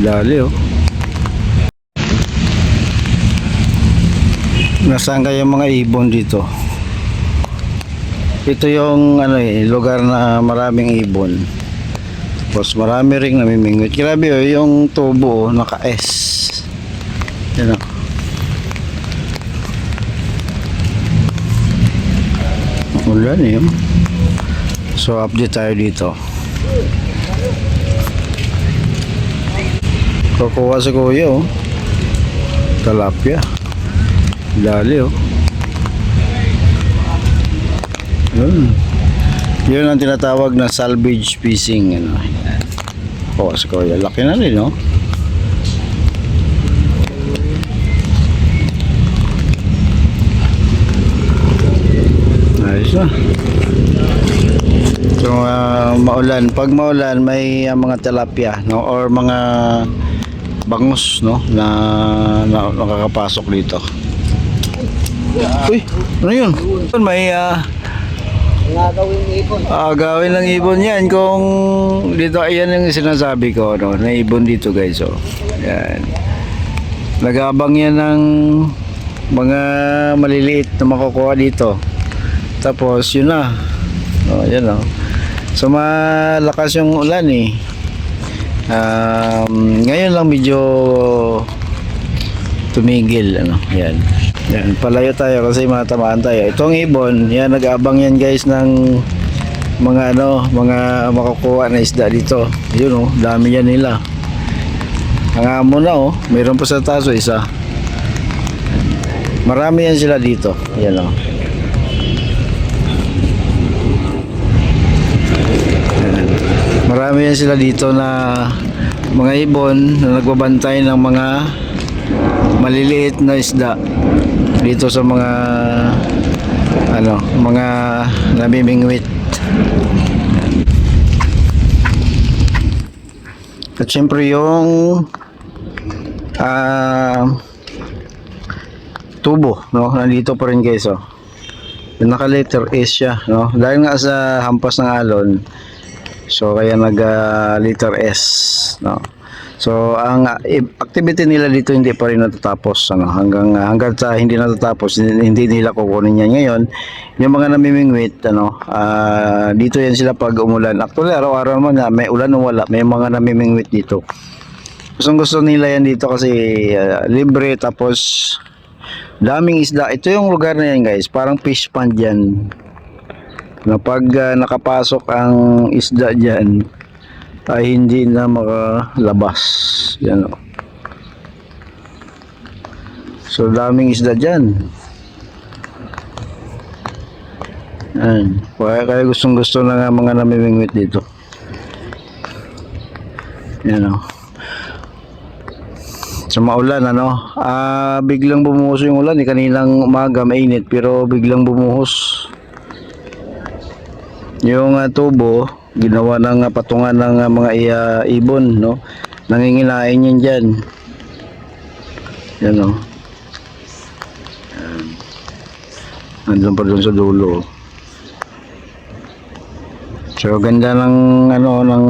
Dali oh. Nasaan kayo mga ibon dito? Ito yung lugar na maraming ibon. Tapos marami ring namimingwit. Grabe oh, yung tubo oh, naka-S. Yan oh. Ulan eh. So update tayo dito. Kukuha si kuya oh. Talapia. Dali oh. Yun ang tinatawag na salvage fishing. Kukuha si kuya. Laki na rin oh. Ayos na. So maulan, pag maulan may mga tilapia no or mga bangus no na nakakapasok dito. Uy, ano yun? May Gagawin ibon. gawin ng ibon yan kung dito. Ayan yung sinasabi ko no, na ibon dito guys oh. Yan. Nagabang yan ng mga maliliit na makukuha dito. Tapos yun na. Oh, yan oh. So malakas yung ulan eh. Ngayon lang medyo tumigil ano. Yan. Yan, palayo tayo kasi matamaan tayo. Itong ibon, yan nag-aabang yan guys ng mga mga makukuha na isda dito. Yun oh, dami yan nila. Ang amo na oh, mayroon pa sa taso isa. Marami yan sila dito. Yan oh. Marami yan sila dito na mga ibon na nagbabantay ng mga maliliit na isda dito sa mga mga namimingwit. At syempre yung tubo no, nandito pa rin guys oh. Yung naka letter S siya no, dahil nga sa hampas ng alon. So kaya nag letter S no. So ang activity nila dito hindi pa rin natatapos ano, hanggang sa hindi natatapos hindi nila kukunin yan ngayon. Yung mga namimingwit dito yan sila pag umulan. Actually araw-araw naman may ulan o wala, may mga namimingwit dito. Gusto nila yan dito kasi libre, tapos daming isda. Ito yung lugar na yan guys, parang fish pond yan. Pag nakapasok ang isda dyan ay hindi na makalabas yan o. So daming isda dyan. Kaya gustong gusto na mga namimingwit dito yan o. So maulan biglang bumuhos yung ulan kaninang umaga mainit pero biglang bumuhos. Yung tubo ginawa ng patungan ng mga ibon no, nanginginain yan dyan yan o. Nandun pa dun sa dulo. So ganda ng ng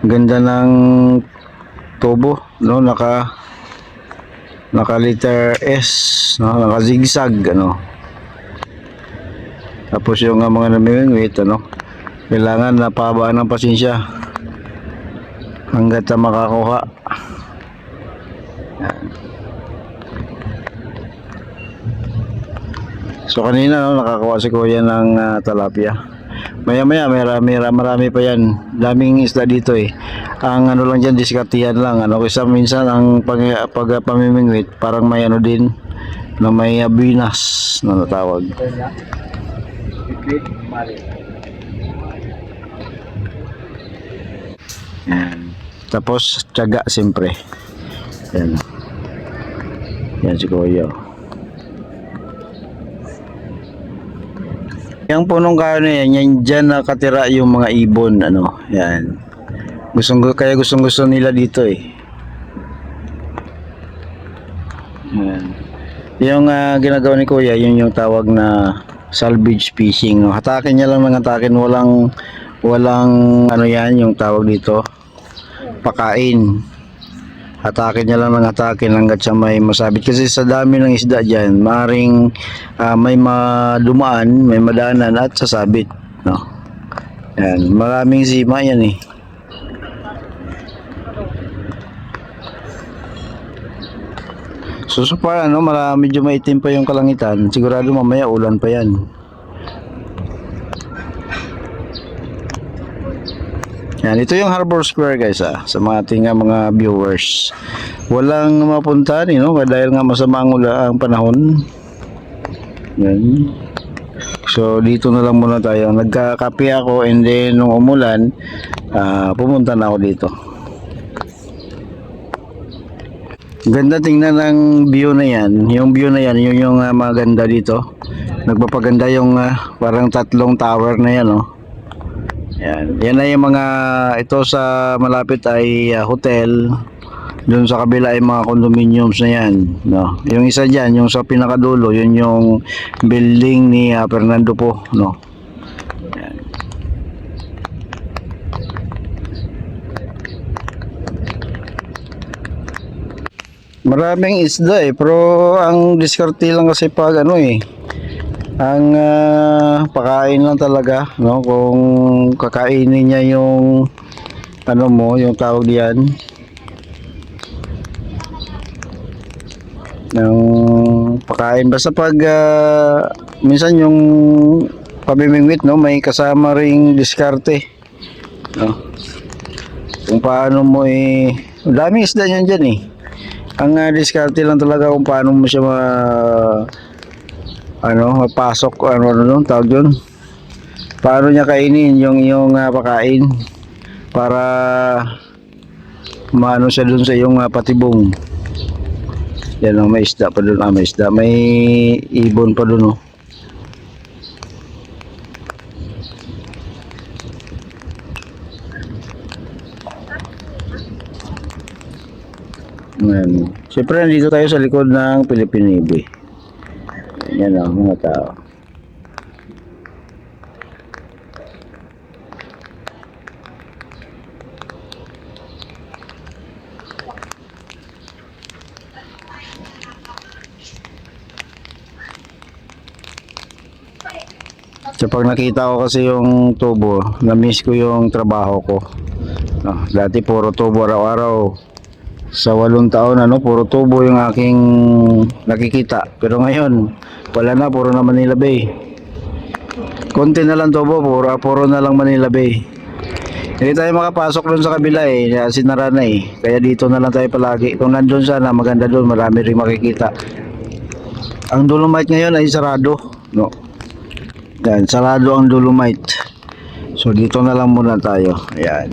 ganda ng tubo no, naka letter S no, naka zigzag Tapos yung mga namimingwit kailangan na pahabaan ng pasensya hanggat makakuha. Yan. So kanina nakakuha si kuya ng talapia. Maya marami pa yan. Daming isda dito eh. Ang lang dyan, diskartihan lang kasi minsan ang pag pamimingwit parang may din na may binas na natawag. Yan. Tapos tiyaga siyempre. Yan. Yan si kuya. Yung punong kahoy na yan dyan nakatira yung mga ibon yan. Kaya gustong nila dito eh. Yan. Yung ginagawa ni kuya, yun yung tawag na salvage fishing. Hatakin niya lang ng hatakin, walang yan yung tawag dito. pakain. Atake niya lang ng atake hanggat siya may masabit. Kasi sa dami ng isda dyan, maring may madumaan, may madaanan at sasabit. No? Yan, maraming sima yan eh. So far, ano, medyo maitim pa yung kalangitan. Sigurado mamaya ulan pa yan. Yan, ito yung Harbor Square guys sa mga ating mga viewers. Walang mapunta no, dahil nga masama ang panahon. Yan. So dito na lang muna tayo. Nagkakape ako and then nung umulan, pumunta na ako dito. Ganda tingnan ng view na yan. Yung view na yan, yun yung maganda dito. Nagpapaganda yung parang tatlong tower na yan, no? Yan. Yan na yung mga, ito sa malapit ay hotel. Doon sa kabila ay mga condominiums na yan, no? Yung isa dyan, yung sa pinakadulo, yun yung building ni Fernando Po, no? Yan. Maraming isda pero ang diskarte lang kasi pag ano ang pakain lang talaga, no? Kung kakainin niya yung ano mo, yung tawag diyan ng pakain basta pag minsan yung pamimingwit, no, may kasama ring diskarte, no? Kung paano mo daming isda niyan diyan ang diskarte lang talaga kung paano mo siya mapasok, tawag yun, paano niya kainin yung pakain para maano siya dun sa yung patibong. Yan, may isda pa dun, may isda, may ibon pa dun, Ayan. Siyempre nandito tayo sa likod ng Philippine Navy. Yan ang mga tao. So pag nakita ko kasi yung tubo, na-miss ko yung trabaho ko. No, dati puro tubo araw-araw. Sa 8 taon puro tubo yung aking nakikita. Pero ngayon, wala na, puro na Manila Bay. Konti na lang tubo, puro na lang Manila Bay. Hindi tayo makapasok doon sa kabila sinara na Kaya dito na lang tayo palagi. Kung nandun sana, maganda doon, marami rin makikita. Ang Dolomite ngayon ay sarado, no? Yan, sarado ang Dolomite. So dito na lang muna tayo. Ayan.